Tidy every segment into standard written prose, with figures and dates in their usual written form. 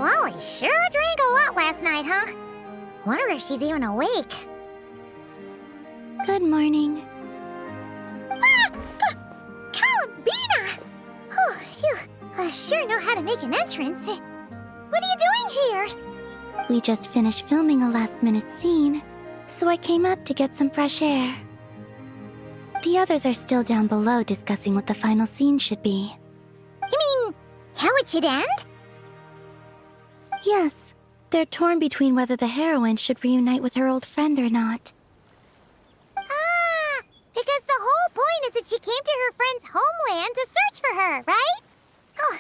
Lolly sure drank a lot last night, huh? Wonder if she's even awake. Good morning. Ah! Columbina! Oh, you sure know how to make an entrance. What are you doing here? We just finished filming a last-minute scene, so I came up to get some fresh air. The others are still down below discussing what the final scene should be. You mean, how it should end? Yes, they're torn between whether the heroine should reunite with her old friend or not. Ah, because the whole point is that she came to her friend's homeland to search for her, right? Oh,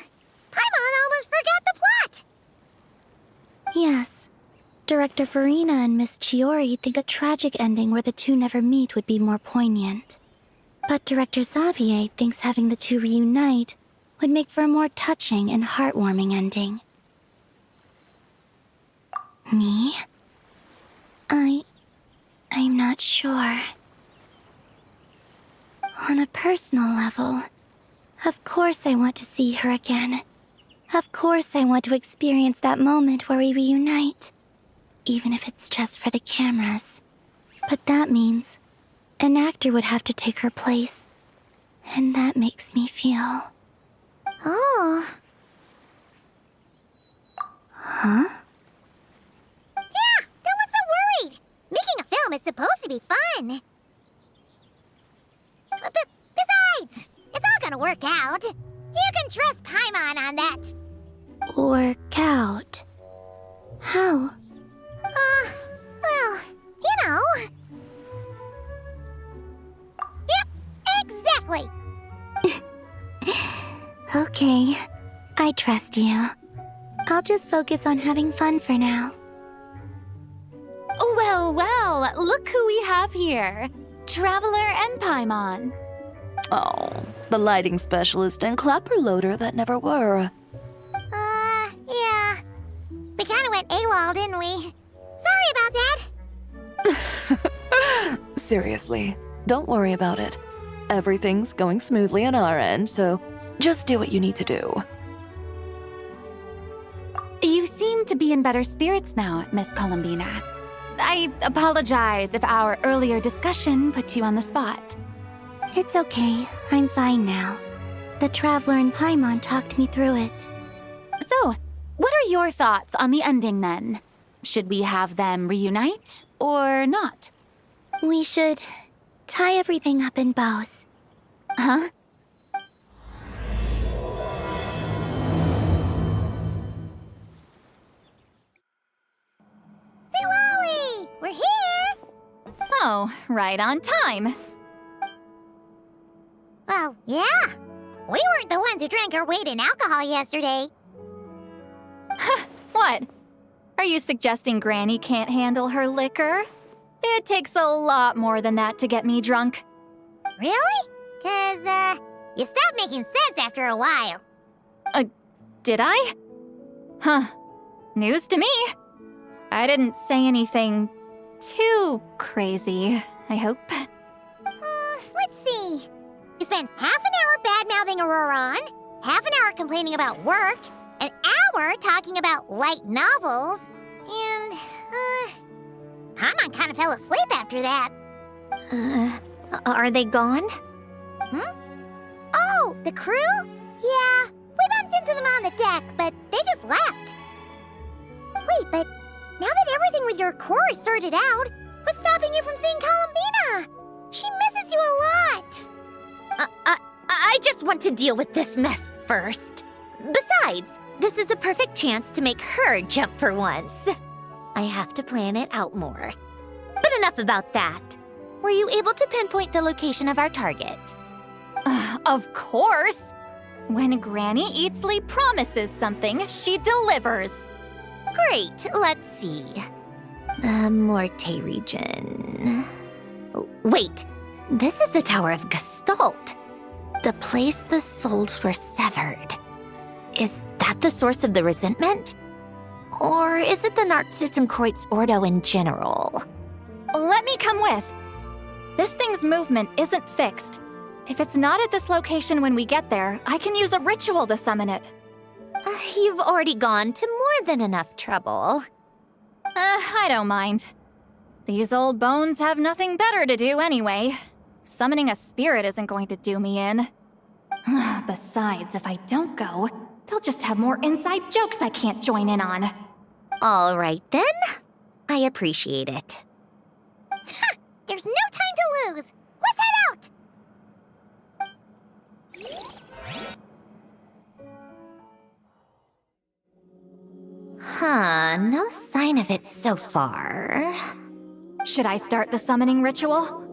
Paimon almost forgot the plot! Yes. Director Farina and Miss Chiori think a tragic ending where the two never meet would be more poignant. But Director Xavier thinks having the two reunite would make for a more touching and heartwarming ending. Me? I'm not sure. On a personal level, of course I want to see her again. Of course I want to experience that moment where we reunite. Even if it's just for the cameras. But that means an actor would have to take her place. And that makes me feel... Oh. Huh? Yeah, don't look so worried. Making a film is supposed to be fun. But besides, it's all gonna work out. You can trust Paimon on that. Work out? How? Well, you know. Yep, exactly. Okay, I trust you. I'll just focus on having fun for now. Well, well, look who we have here. Traveler and Paimon. Oh, the lighting specialist and clapper loader that never were. Yeah. We kinda went AWOL, didn't we? Sorry about that. Seriously, don't worry about it. Everything's going smoothly on our end, so just do what you need to do. You seem to be in better spirits now, Miss Columbina. I apologize if our earlier discussion put you on the spot. It's okay, I'm fine now. The Traveler and Paimon talked me through it. So, what are your thoughts on the ending then? Should we have them reunite or not? We should tie everything up in bows. Huh? Say, Lolly, we're here. Oh, right on time. Well, yeah. We weren't the ones who drank our weight in alcohol yesterday. What? Are you suggesting Granny can't handle her liquor? It takes a lot more than that to get me drunk. Really? 'Cause, you stopped making sense after a while. Did I? Huh. News to me. I didn't say anything too crazy, I hope. Let's see. You spent half an hour bad-mouthing Auroron, half an hour complaining about work, an hour talking about light novels, and, Paimon kind of fell asleep after that. Are they gone? Oh, the crew? Yeah, we bumped into them on the deck, but they just left. Wait, but now that everything with your core is sorted out, what's stopping you from seeing Columbina? She misses you a lot. I just want to deal with this mess first. Besides, this is a perfect chance to make her jump for once. I have to plan it out more. But enough about that. Were you able to pinpoint the location of our target? Of course! When Granny Eatsley promises something, she delivers. Great, let's see. The Morte region. Wait, this is the Tower of Gestalt. The place the souls were severed. Is that the source of the resentment? Or is it the Narzissen-Kreuz Ordo in general? Let me come with. This thing's movement isn't fixed. If it's not at this location when we get there, I can use a ritual to summon it. You've already gone to more than enough trouble. I don't mind. These old bones have nothing better to do anyway. Summoning a spirit isn't going to do me in. Besides, if I don't go, they'll just have more inside jokes I can't join in on. All right then. I appreciate it. Ha! There's no time to lose! Let's head out! Huh, no sign of it so far. Should I start the summoning ritual?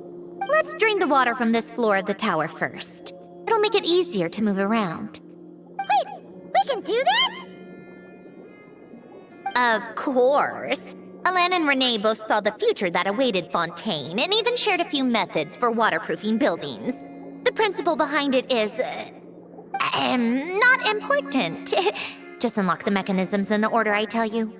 Let's drain the water from this floor of the tower first. It'll make it easier to move around. Wait, we can do that? Of course. Alan and Renee both saw the future that awaited Fontaine and even shared a few methods for waterproofing buildings. The principle behind it is... not important. Just unlock the mechanisms in the order I tell you.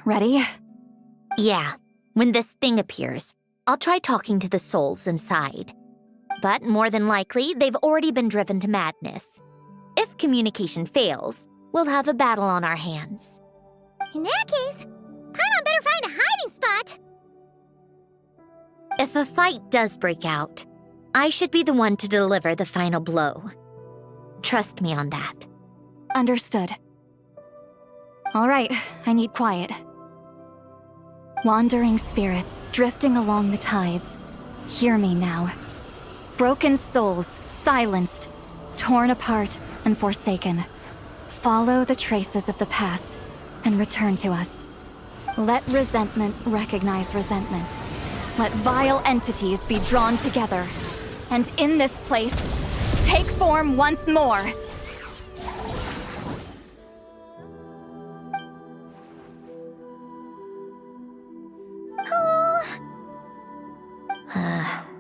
Ready? Yeah, when this thing appears, I'll try talking to the souls inside. But more than likely, they've already been driven to madness. If communication fails, we'll have a battle on our hands. In that case, Paimon better find a hiding spot. If a fight does break out, I should be the one to deliver the final blow. Trust me on that. Understood. All right, I need quiet. Wandering spirits drifting along the tides. Hear me now. Broken souls, silenced, torn apart, and forsaken. Follow the traces of the past and return to us. Let resentment recognize resentment. Let vile entities be drawn together. And in this place, take form once more.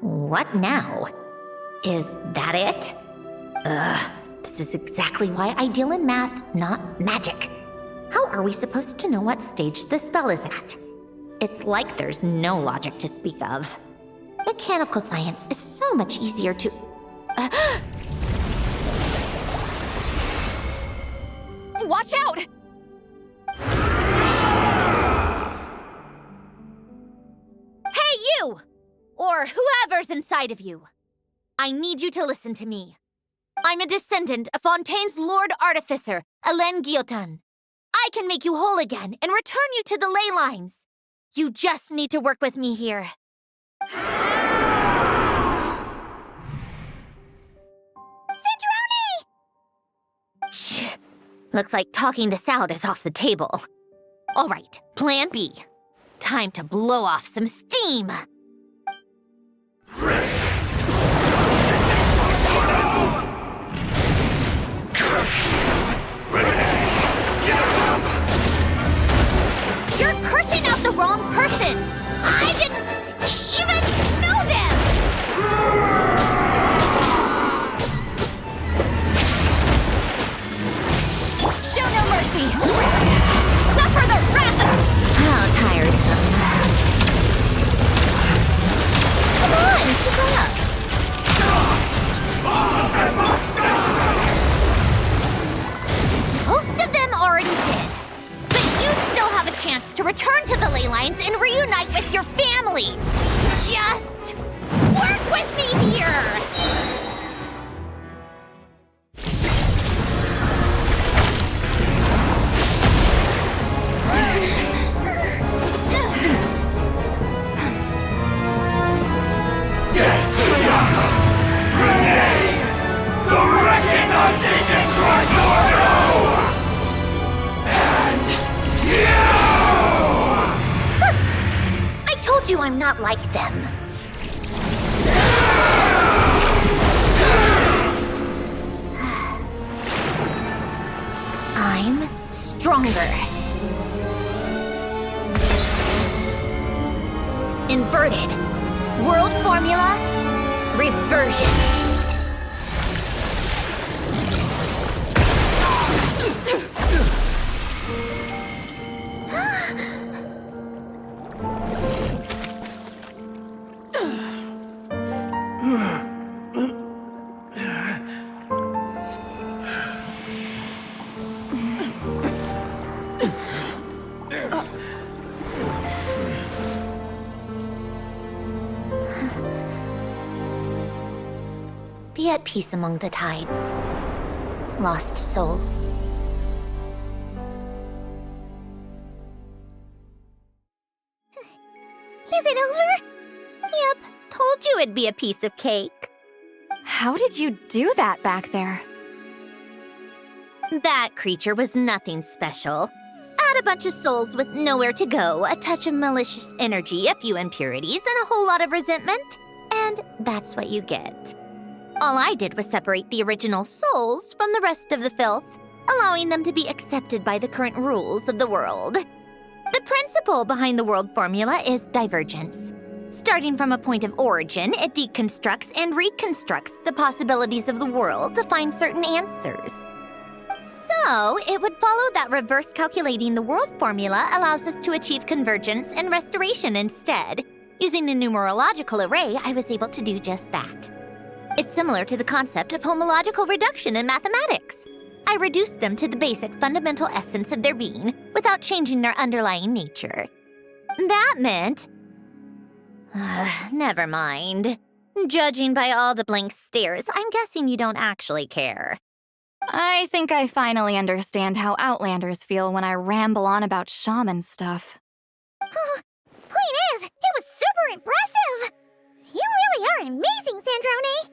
What now? Is that it? This is exactly why I deal in math, not magic. How are we supposed to know what stage the spell is at? It's like there's no logic to speak of. Mechanical science is so much easier to... Watch out! Hey, you! Or whoever's inside of you. I need you to listen to me. I'm a descendant of Fontaine's Lord Artificer, Alain Guillotin. I can make you whole again and return you to the ley lines. You just need to work with me here. Sandrone! Shh. Looks like talking this out is off the table. All right, plan B. Time to blow off some steam. You're cursing out the wrong person! I didn't even know them! Show no mercy! Suffer the wrath! How tiresome. Come on, keep up. Most of them already did. But you still have a chance to return to the ley lines and reunite with your families. Just work with me here. I'm not like them. I'm stronger. Inverted. World formula. Reversion. Be at peace among the tides, lost souls. Is it over? Yep, told you it'd be a piece of cake. How did you do that back there? That creature was nothing special. Add a bunch of souls with nowhere to go, a touch of malicious energy, a few impurities, and a whole lot of resentment, and that's what you get. All I did was separate the original souls from the rest of the filth, allowing them to be accepted by the current rules of the world. The principle behind the world formula is divergence. Starting from a point of origin, it deconstructs and reconstructs the possibilities of the world to find certain answers. So, it would follow that reverse calculating the world formula allows us to achieve convergence and restoration instead. Using a numerological array, I was able to do just that. It's similar to the concept of homological reduction in mathematics. I reduced them to the basic fundamental essence of their being without changing their underlying nature. That meant... never mind. Judging by all the blank stares, I'm guessing you don't actually care. I think I finally understand how Outlanders feel when I ramble on about shaman stuff. Point is, it was super impressive! You really are amazing, Sandrone!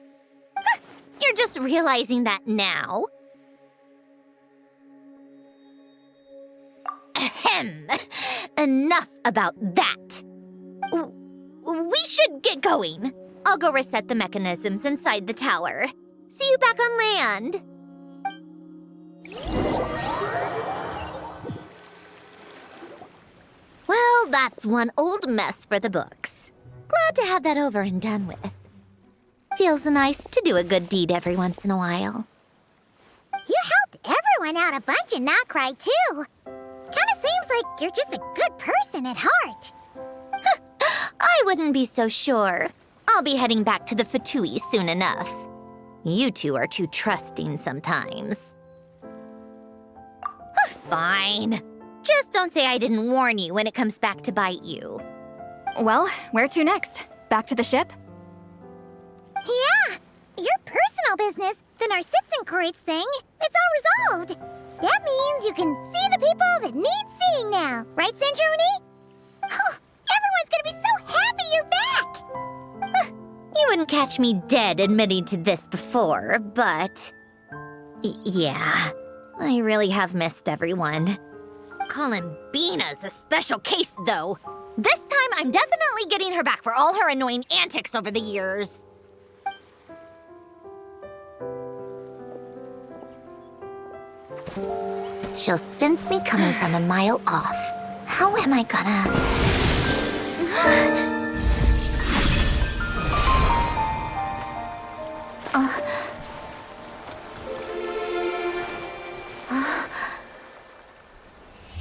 You're just realizing that now? Ahem. Enough about that. We should get going. I'll go reset the mechanisms inside the tower. See you back on land. Well, that's one old mess for the books. Glad to have that over and done with. Feels nice to do a good deed every once in a while. You helped everyone out a bunch and not cry, too. Kinda seems like you're just a good person at heart. I wouldn't be so sure. I'll be heading back to the Fatui soon enough. You two are too trusting sometimes. Fine. Just don't say I didn't warn you when it comes back to bite you. Well, where to next? Back to the ship? Yeah, your personal business, the Narcitsan thing, it's all resolved. That means you can see the people that need seeing now, right, Sandrone? Oh, everyone's gonna be so happy you're back! You wouldn't catch me dead admitting to this before, but... yeah, I really have missed everyone. Calling Bina's a special case, though. This time, I'm definitely getting her back for all her annoying antics over the years. She'll sense me coming from a mile off. How am I gonna...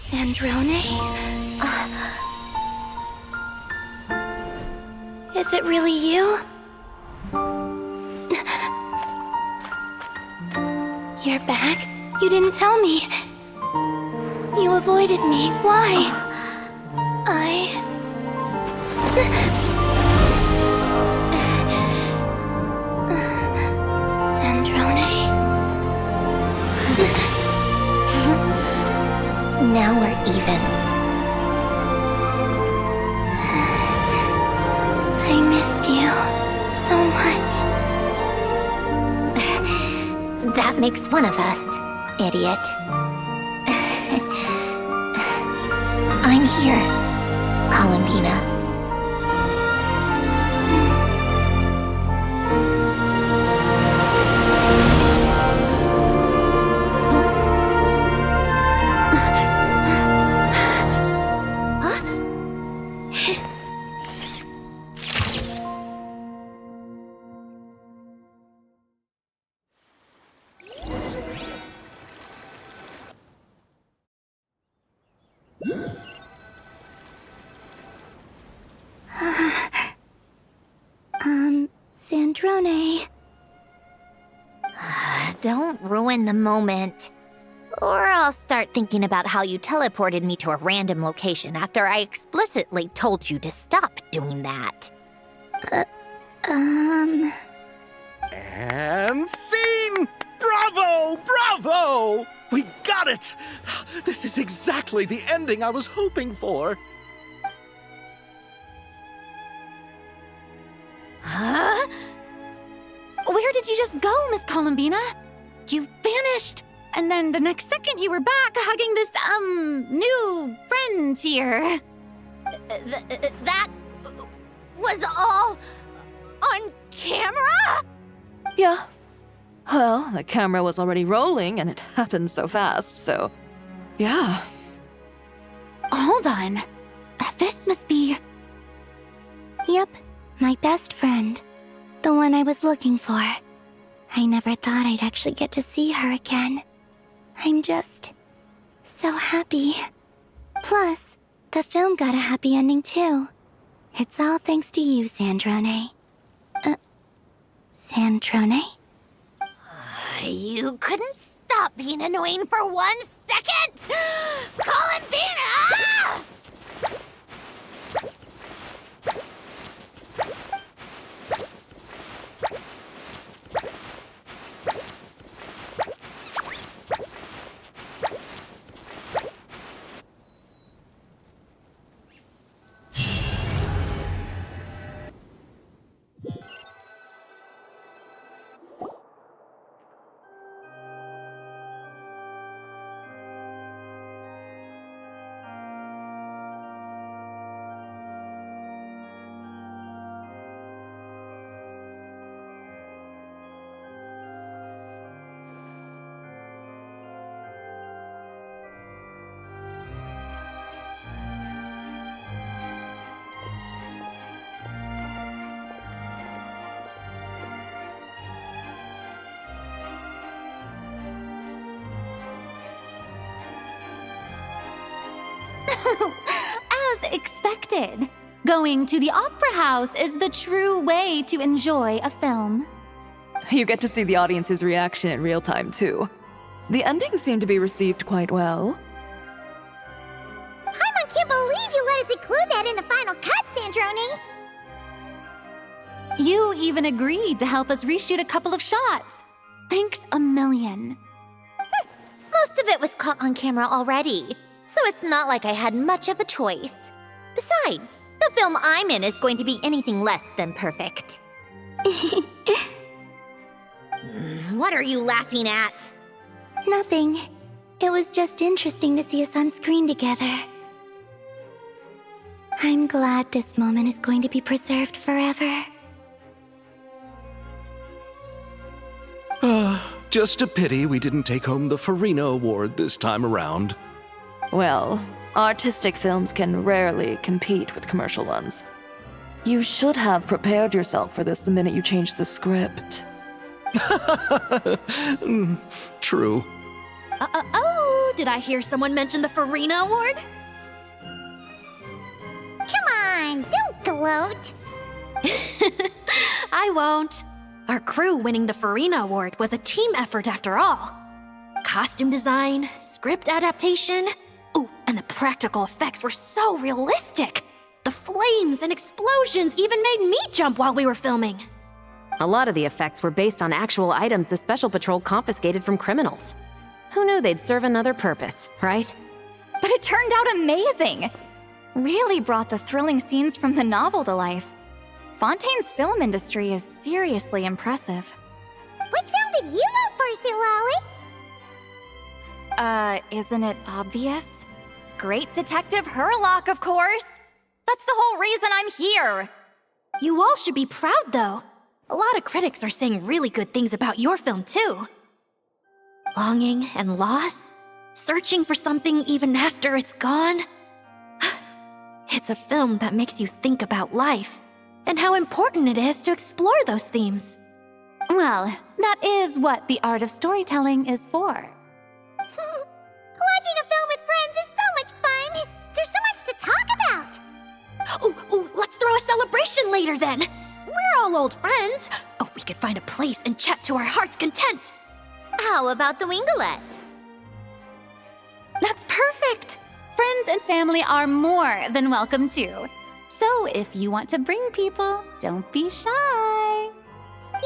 Sandrone? Is it really you? You're back? You didn't tell me. You avoided me. Why? Sandrone? Now we're even. I missed you so much. That makes one of us, idiot. I'm here, Columbina. Sandrone. Don't ruin the moment. Or I'll start thinking about how you teleported me to a random location after I explicitly told you to stop doing that. And scene! Bravo! Bravo! We got it! This is exactly the ending I was hoping for. Huh? Where did you just go, Miss Columbina? You vanished! And then the next second you were back hugging this, new friend here. That was all on camera? Yeah. Well, the camera was already rolling and it happened so fast, so yeah. Hold on. This must be... Yep, my best friend. The one I was looking for. I never thought I'd actually get to see her again. I'm just so happy. Plus, the film got a happy ending too. It's all thanks to you, Sandrone. Sandrone? You couldn't stop being annoying for 1 second? Columbina! As expected, going to the opera house is the true way to enjoy a film. You get to see the audience's reaction in real time, too. The ending seemed to be received quite well. I can't believe you let us include that in the final cut, Sandrone! You even agreed to help us reshoot a couple of shots. Thanks a million. Most of it was caught on camera already, so it's not like I had much of a choice. Besides, the film I'm in is going to be anything less than perfect. What are you laughing at? Nothing. It was just interesting to see us on screen together. I'm glad this moment is going to be preserved forever. Just a pity we didn't take home the Farina Award this time around. Well, artistic films can rarely compete with commercial ones. You should have prepared yourself for this the minute you changed the script. True. Oh, did I hear someone mention the Farina Award? Come on, don't gloat! I won't. Our crew winning the Farina Award was a team effort after all. Costume design, script adaptation. Ooh, and the practical effects were so realistic. The flames and explosions even made me jump while we were filming. A lot of the effects were based on actual items the Special Patrol confiscated from criminals. Who knew they'd serve another purpose, right? But it turned out amazing! Really brought the thrilling scenes from the novel to life. Fontaine's film industry is seriously impressive. Which film did you vote for, Silali? Isn't it obvious? Great Detective Herlock, of course! That's the whole reason I'm here! You all should be proud, though. A lot of critics are saying really good things about your film, too. Longing and loss? Searching for something even after it's gone? It's a film that makes you think about life and how important it is to explore those themes. Well, that is what the art of storytelling is for. Watching a film with friends is so much fun! There's so much to talk about! Ooh, let's throw a celebration later then! We're all old friends. Oh, could find a place and chat to our heart's content. How about the Wingalette? That's perfect! Friends and family are more than welcome too. So if you want to bring people, don't be shy.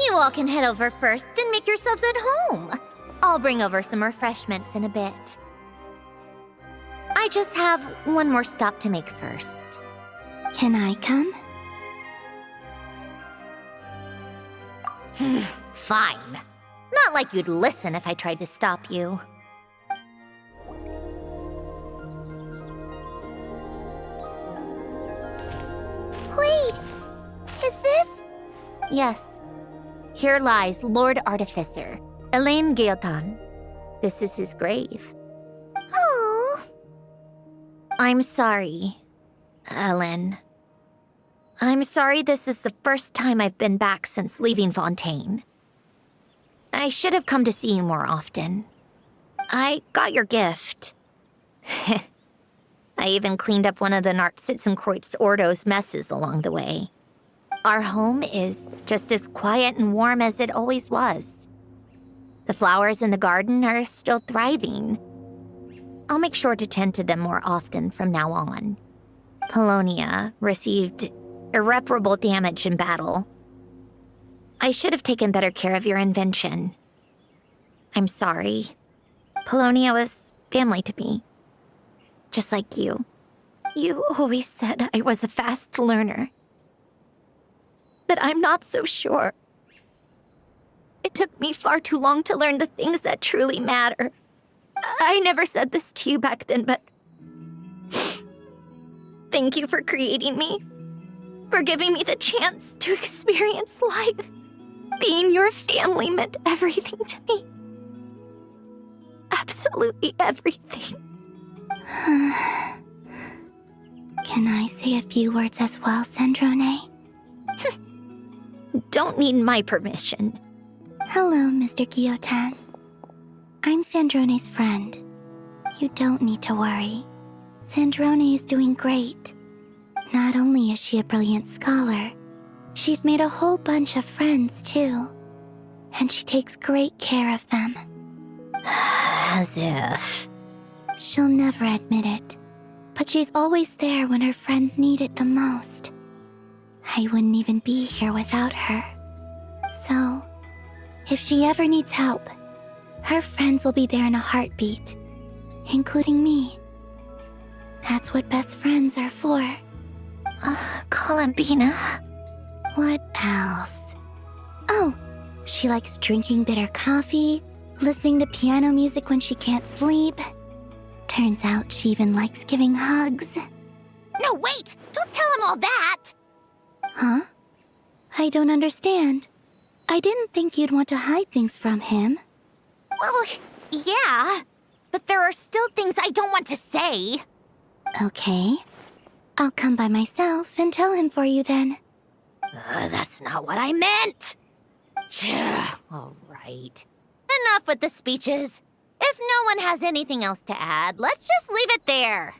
You all can head over first and make yourselves at home. I'll bring over some refreshments in a bit. I just have one more stop to make first. Can I come? Fine. Not like you'd listen if I tried to stop you. Wait, is this? Yes. Here lies Lord Artificer, Elaine Gaeltan. This is his grave. Oh. I'm sorry, Ellen. I'm sorry this is the first time I've been back since leaving Fontaine. I should have come to see you more often. I got your gift. I even cleaned up one of the Nartsitzenkreuz Ordo's messes along the way. Our home is just as quiet and warm as it always was. The flowers in the garden are still thriving. I'll make sure to tend to them more often from now on. Polonia received irreparable damage in battle. I should have taken better care of your invention. I'm sorry. Polonia was family to me. Just like you. You always said I was a fast learner. But I'm not so sure. It took me far too long to learn the things that truly matter. I never said this to you back then, but thank you for creating me. For giving me the chance to experience life. Being your family meant everything to me. Absolutely everything. Can I say a few words as well, Sandrone? Don't need my permission. Hello, Mr. Gaeltan. I'm Sandrone's friend. You don't need to worry. Sandrone is doing great. Not only is she a brilliant scholar, she's made a whole bunch of friends, too. And she takes great care of them. As if. She'll never admit it, but she's always there when her friends need it the most. I wouldn't even be here without her. So, if she ever needs help, her friends will be there in a heartbeat, including me. That's what best friends are for. Columbina. What else? Oh, she likes drinking bitter coffee, listening to piano music when she can't sleep. Turns out she even likes giving hugs. No, wait! Don't tell him all that! Huh? I don't understand. I didn't think you'd want to hide things from him. Well, yeah. But there are still things I don't want to say. Okay. I'll come by myself and tell him for you then. That's not what I meant! All right. Enough with the speeches. If no one has anything else to add, let's just leave it there.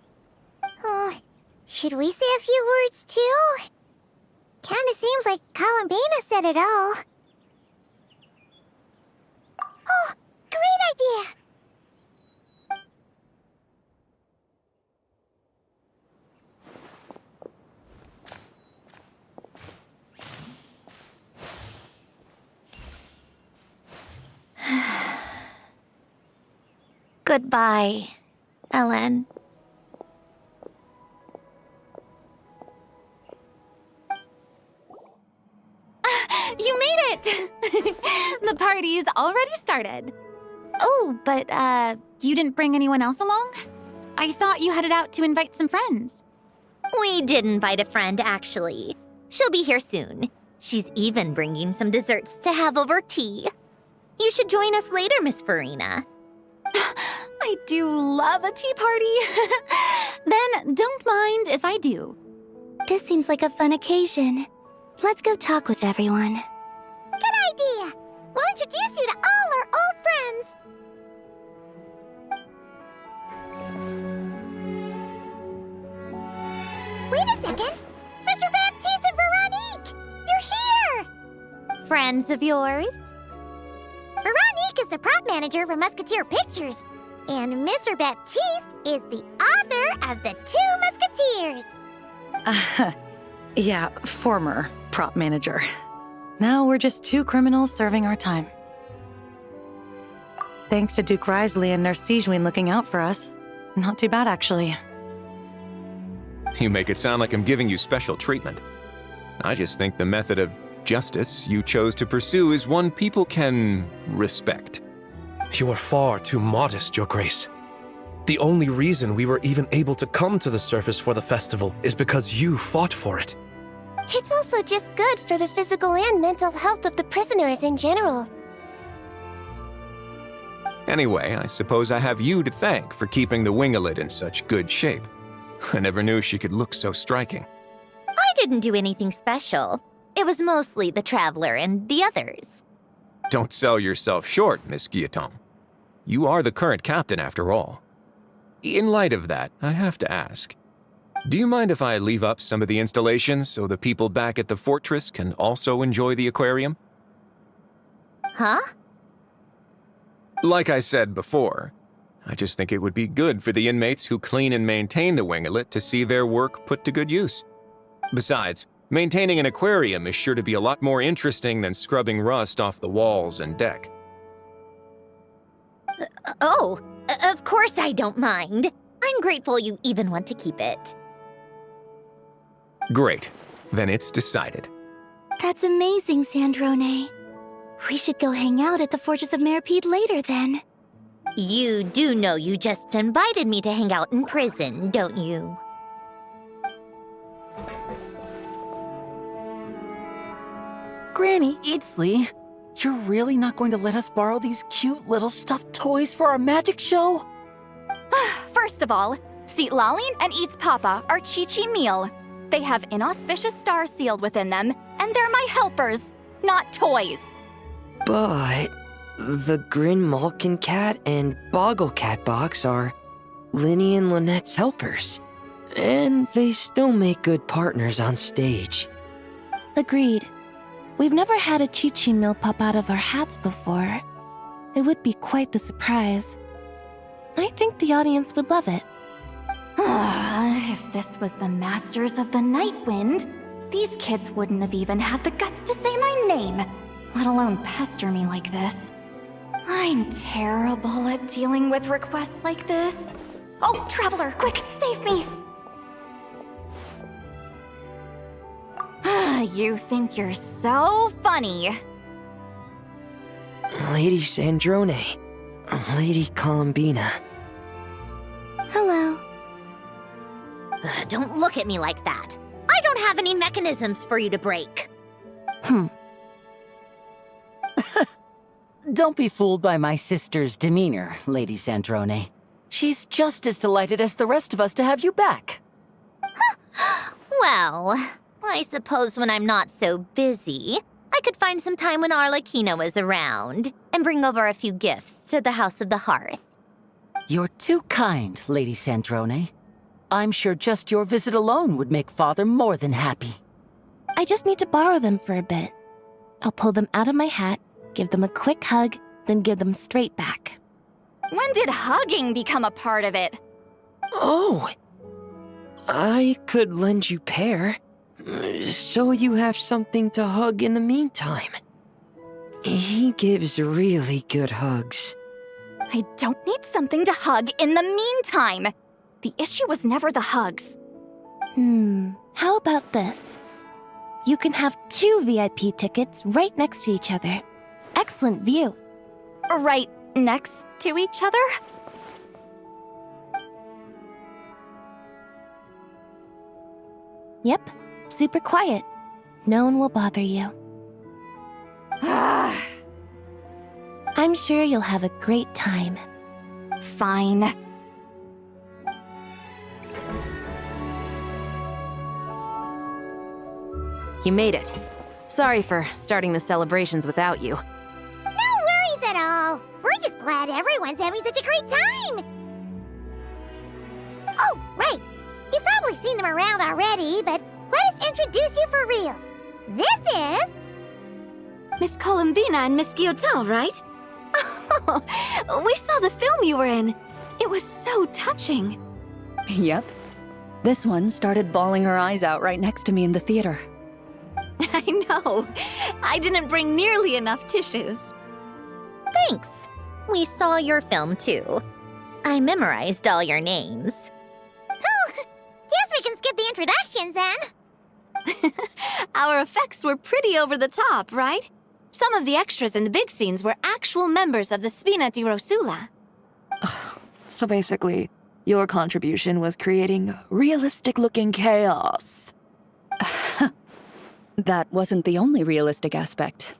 Should we say a few words too? Kinda seems like Columbina said it all. Oh, great idea! Goodbye, Ellen. You made it! The party's already started. Oh, but, you didn't bring anyone else along? I thought you headed out to invite some friends. We did invite a friend, actually. She'll be here soon. She's even bringing some desserts to have over tea. You should join us later, Miss Farina. I do love a tea party. Then don't mind if I do. This seems like a fun occasion. Let's go talk with everyone. Good idea! We'll introduce you to all our old friends. Wait a second! Mr. Baptiste and Veronique! You're here! Friends friends of yours? Veronique is the prop manager for Musketeer Pictures, and Mr. Baptiste is the author of The Two Musketeers. Yeah, former prop manager. Now we're just two criminals serving our time. Thanks to Duke Risley and Nurse Sejuin looking out for us. Not too bad, actually. You make it sound like I'm giving you special treatment. I just think the method of justice you chose to pursue is one people can respect. You are far too modest, Your Grace. The only reason we were even able to come to the surface for the festival is because you fought for it. It's also just good for the physical and mental health of the prisoners in general. Anyway, I suppose I have you to thank for keeping the winglet in such good shape. I never knew she could look so striking. I didn't do anything special. It was mostly the Traveler and the others. Don't sell yourself short, Miss Guillotin. You are the current captain, after all. In light of that, I have to ask, do you mind if I leave up some of the installations so the people back at the fortress can also enjoy the aquarium? Huh? Like I said before, I just think it would be good for the inmates who clean and maintain the winglet to see their work put to good use. Besides, maintaining an aquarium is sure to be a lot more interesting than scrubbing rust off the walls and deck. Of course I don't mind. I'm grateful you even want to keep it. Great. Then it's decided. That's amazing, Sandrone. We should go hang out at the Fortress of Meripede later, then. You do know you just invited me to hang out in prison, don't you? Granny, it's Lee. You're really not going to let us borrow these cute little stuffed toys for our magic show? First of all, Seat Laline and Eats Papa are Chi-Chi meal. They have inauspicious stars sealed within them, and they're my helpers, not toys. But the Grin Malkin Cat and Boggle Cat box are Linny and Lynette's helpers. And they still make good partners on stage. Agreed. We've never had a Chi-Chi meal pop out of our hats before. It would be quite the surprise. I think the audience would love it. If this was the Masters of the Night Wind, these kids wouldn't have even had the guts to say my name, let alone pester me like this. I'm terrible at dealing with requests like this. Oh, Traveler, quick, save me! You think you're so funny. Lady Sandrone, Lady Columbina. Hello. Don't look at me like that. I don't have any mechanisms for you to break. Don't be fooled by my sister's demeanor, Lady Sandrone. She's just as delighted as the rest of us to have you back. Well, I suppose when I'm not so busy, I could find some time when Arlecchino is around and bring over a few gifts to the House of the Hearth. You're too kind, Lady Sandrone. I'm sure just your visit alone would make Father more than happy. I just need to borrow them for a bit. I'll pull them out of my hat, give them a quick hug, then give them straight back. When did hugging become a part of it? Oh! I could lend you Pear, so you have something to hug in the meantime. He gives really good hugs. I don't need something to hug in the meantime. The issue was never the hugs. How about this? You can have 2 VIP tickets right next to each other. Excellent view. Right next to each other? Yep, super quiet. No one will bother you. I'm sure you'll have a great time. Fine. You made it. Sorry for starting the celebrations without you. No worries at all. We're just glad everyone's having such a great time. Oh, right. You've probably seen them around already, but let us introduce you for real. This is Miss Columbina and Miss Guillotin, right? Oh, we saw the film you were in. It was so touching. Yep. This one started bawling her eyes out right next to me in the theater. I know. I didn't bring nearly enough tissues. Thanks. We saw your film too. I memorized all your names. Oh, guess we can skip the introductions then. Our effects were pretty over the top, right? Some of the extras in the big scenes were actual members of the Spina di Rosula. So basically, your contribution was creating realistic-looking chaos. That wasn't the only realistic aspect.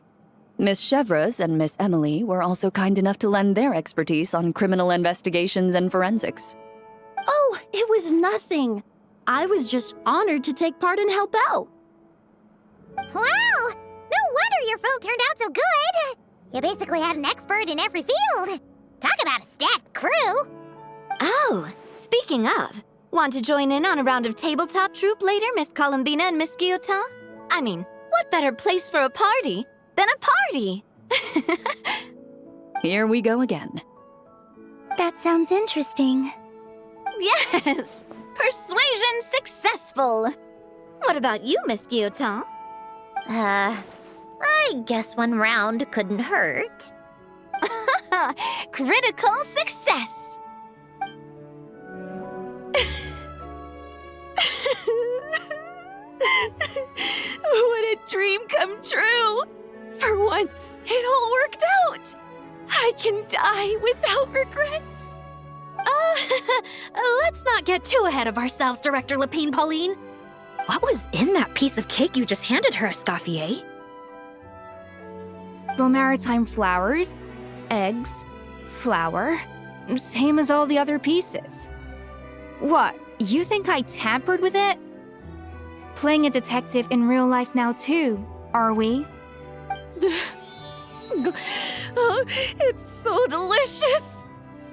Miss Chevres and Miss Emily were also kind enough to lend their expertise on criminal investigations and forensics. Oh, it was nothing. I was just honored to take part and help out. Wow! No wonder your film turned out so good! You basically had an expert in every field. Talk about a stacked crew! Oh, speaking of, want to join in on a round of tabletop troupe later, Miss Columbina and Miss Guillotin? I mean, what better place for a party than a party? Here we go again. That sounds interesting. Yes! Persuasion successful! What about you, Miss Guillotin? I guess one round couldn't hurt. Critical success! What a dream come true! For once, it all worked out! I can die without regrets. Let's not get too ahead of ourselves, Director Lapine Pauline. What was in that piece of cake you just handed her, Escoffier? Romaritime flowers, eggs, flour, same as all the other pieces. What, you think I tampered with it? Playing a detective in real life now too, are we? Oh, it's so delicious!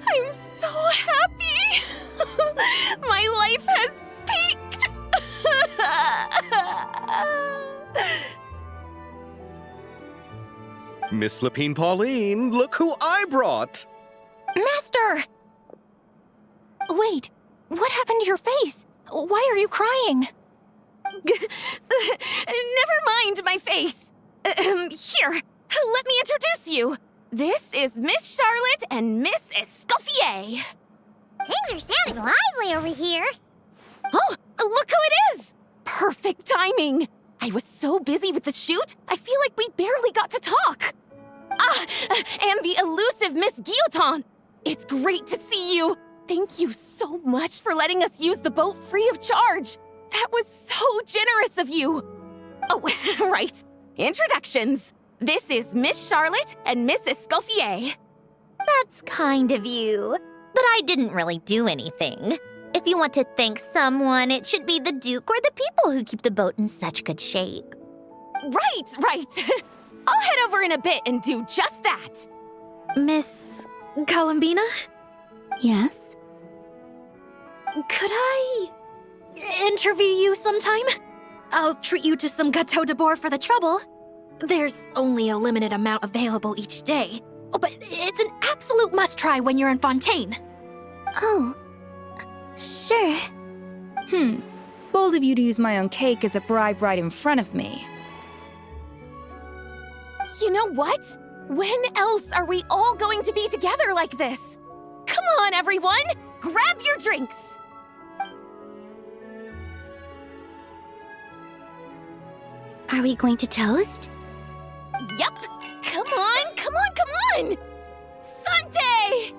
I'm so happy! My life has peaked! Miss Lapine Pauline, look who I brought! Master! Wait, what happened to your face? Why are you crying? Never mind my face. Here, let me introduce you. This is Miss Charlotte and Miss Escoffier. Things are sounding lively over here. Oh, look who it is! Perfect timing. I was so busy with the shoot, I feel like we barely got to talk. And the elusive Miss Guillotin. It's great to see you. Thank you so much for letting us use the boat free of charge. That was so generous of you. Oh, right. Introductions. This is Miss Charlotte and Miss Escoffier. That's kind of you, but I didn't really do anything. If you want to thank someone, it should be the Duke or the people who keep the boat in such good shape. Right. I'll head over in a bit and do just that. Miss Columbina? Yes? Could I interview you sometime? I'll treat you to some gâteau de bord for the trouble. There's only a limited amount available each day. Oh, but it's an absolute must-try when you're in Fontaine. Oh, sure. Bold of you to use my own cake as a bribe right in front of me. You know what? When else are we all going to be together like this? Come on, everyone! Grab your drinks! Are we going to toast? Yep! Come on! Sante!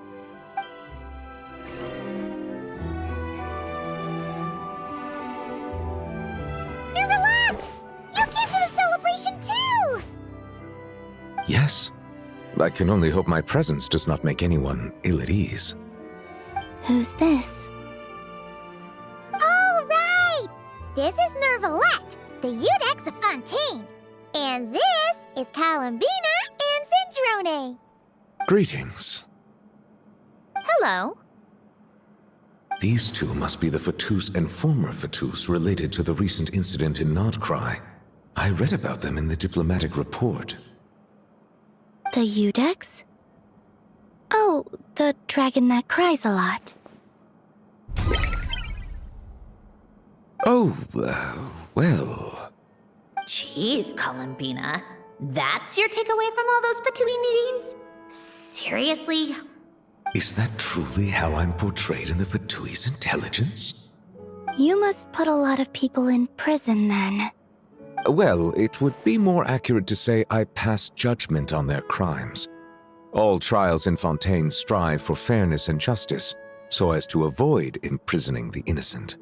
Nervalat! You came to the celebration too! Yes. I can only hope my presence does not make anyone ill at ease. Who's this? All right! This is Nervalat, the Udex of Fontaine. And this is Columbina and Sandrone. Greetings. Hello. These two must be the Fatus and former Fatus related to the recent incident in Nordcry. I read about them in the diplomatic report. The Eudex? Oh, the dragon that cries a lot. Oh, well... Jeez, Columbina. That's your takeaway from all those Fatui meetings? Seriously? Is that truly how I'm portrayed in the Fatui's intelligence? You must put a lot of people in prison then. Well, it would be more accurate to say I pass judgment on their crimes. All trials in Fontaine strive for fairness and justice, so as to avoid imprisoning the innocent.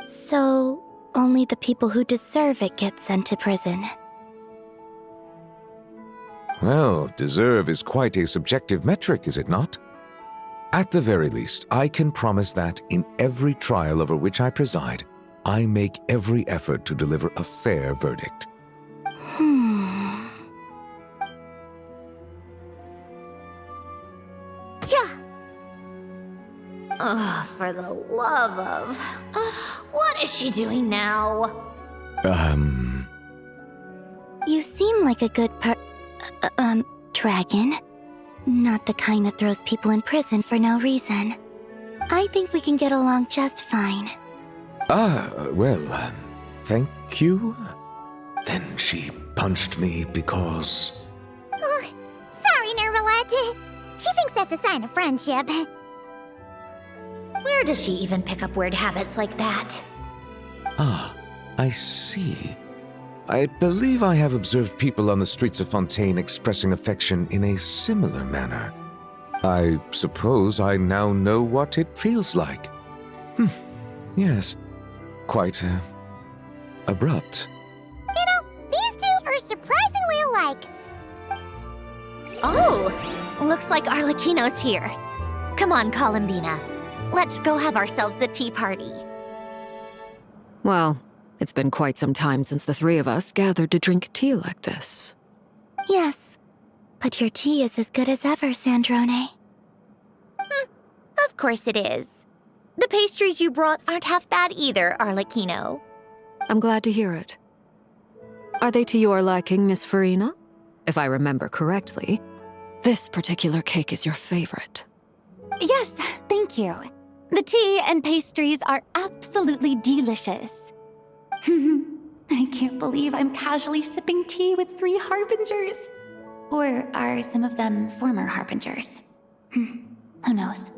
So, only the people who deserve it get sent to prison. Well, deserve is quite a subjective metric, is it not? At the very least, I can promise that in every trial over which I preside, I make every effort to deliver a fair verdict. Yeah. Oh, for the love of... What is she doing now? You seem like a good dragon. Not the kind that throws people in prison for no reason. I think we can get along just fine. Well, thank you. Then she punched me because... Sorry, Nervalette. She thinks that's a sign of friendship. Where does she even pick up weird habits like that? Ah, I see. I believe I have observed people on the streets of Fontaine expressing affection in a similar manner. I suppose I now know what it feels like. Yes. Quite, abrupt. You know, these two are surprisingly alike. Oh, looks like Arlecchino's here. Come on, Columbina. Let's go have ourselves a tea party. Well, it's been quite some time since the three of us gathered to drink tea like this. Yes, but your tea is as good as ever, Sandrone. Of course it is. The pastries you brought aren't half bad either, Arlecchino. I'm glad to hear it. Are they to your liking, Miss Farina? If I remember correctly, this particular cake is your favorite. Yes, thank you. The tea and pastries are absolutely delicious. I can't believe I'm casually sipping tea with 3 harbingers. Or are some of them former harbingers? Who knows?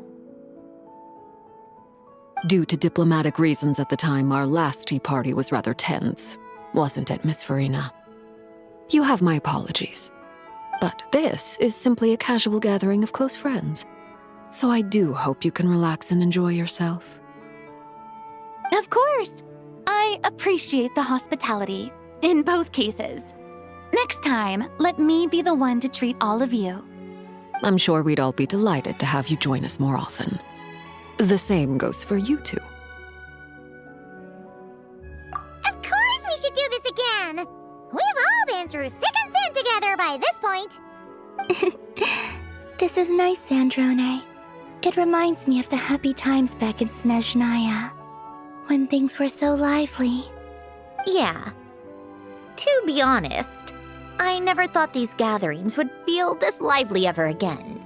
Due to diplomatic reasons at the time, our last tea party was rather tense, wasn't it, Miss Farina? You have my apologies. But this is simply a casual gathering of close friends. So I do hope you can relax and enjoy yourself. Of course! I appreciate the hospitality, in both cases. Next time, let me be the one to treat all of you. I'm sure we'd all be delighted to have you join us more often. The same goes for you two. Of course we should do this again! We've all been through thick and thin together by this point. This is nice, Sandrone. It reminds me of the happy times back in Snezhnaya, when things were so lively. Yeah. To be honest, I never thought these gatherings would feel this lively ever again.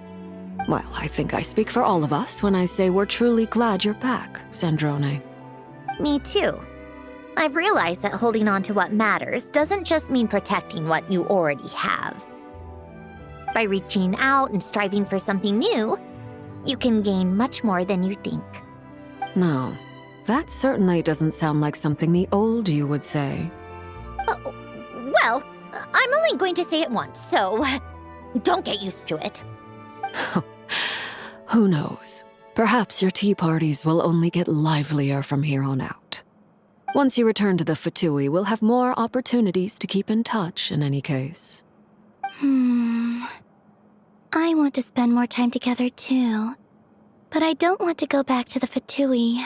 Well, I think I speak for all of us when I say we're truly glad you're back, Sandrone. Me too. I've realized that holding on to what matters doesn't just mean protecting what you already have. By reaching out and striving for something new, you can gain much more than you think. No, that certainly doesn't sound like something the old you would say. Well, I'm only going to say it once, so don't get used to it. Who knows? Perhaps your tea parties will only get livelier from here on out. Once you return to the Fatui, we'll have more opportunities to keep in touch in any case. I want to spend more time together too, but I don't want to go back to the Fatui.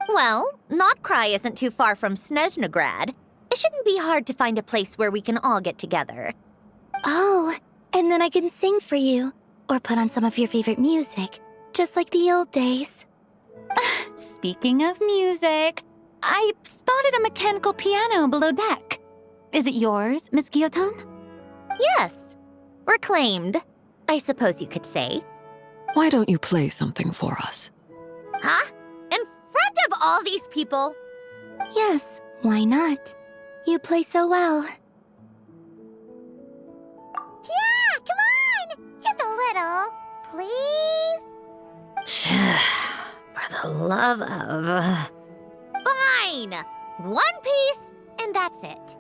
Well, Notcry isn't too far from Snezhnograd. It shouldn't be hard to find a place where we can all get together. Oh, and then I can sing for you, or put on some of your favorite music, just like the old days. Speaking of music, I spotted a mechanical piano below deck. Is it yours, Miss Guillotin? Yes. Reclaimed, I suppose you could say. Why don't you play something for us? Huh? In front of all these people? Yes, why not? You play so well. Yeah, come on! Just a little, please? For the love of... Fine! One piece, and that's it.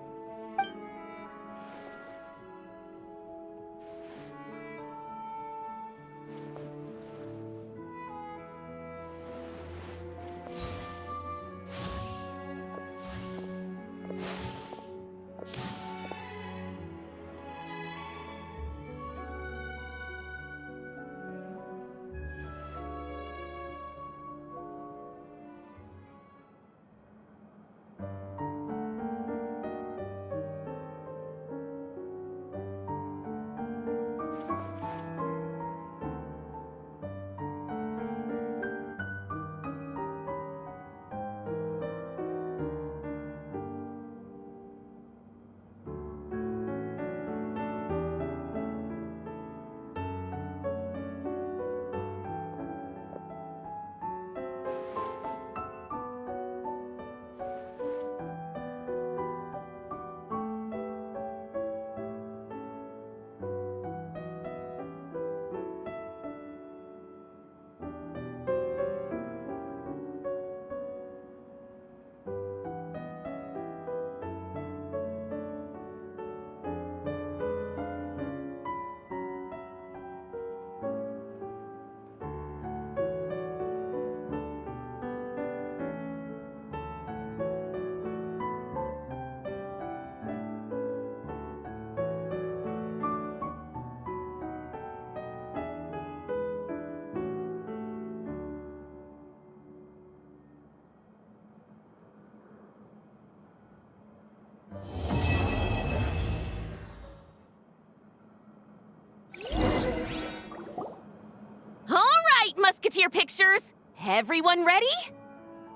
Musketeer pictures! Everyone ready?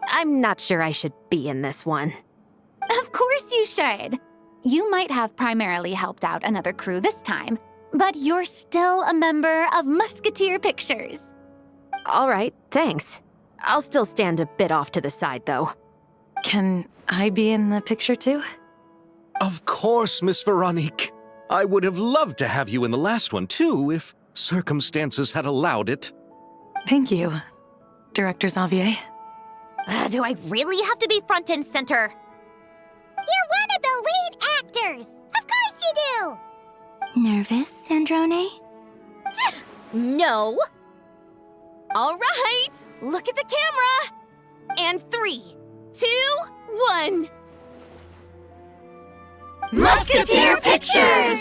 I'm not sure I should be in this one. Of course you should. You might have primarily helped out another crew this time, but you're still a member of Musketeer Pictures. All right, thanks. I'll still stand a bit off to the side, though. Can I be in the picture too? Of course, Miss Veronique. I would have loved to have you in the last one, too, if circumstances had allowed it. Thank you, Director Xavier. Do I really have to be front and center? You're one of the lead actors! Of course you do! Nervous, Sandrone? No! All right, look at the camera! And 3, 2, 1... Musketeer Pictures!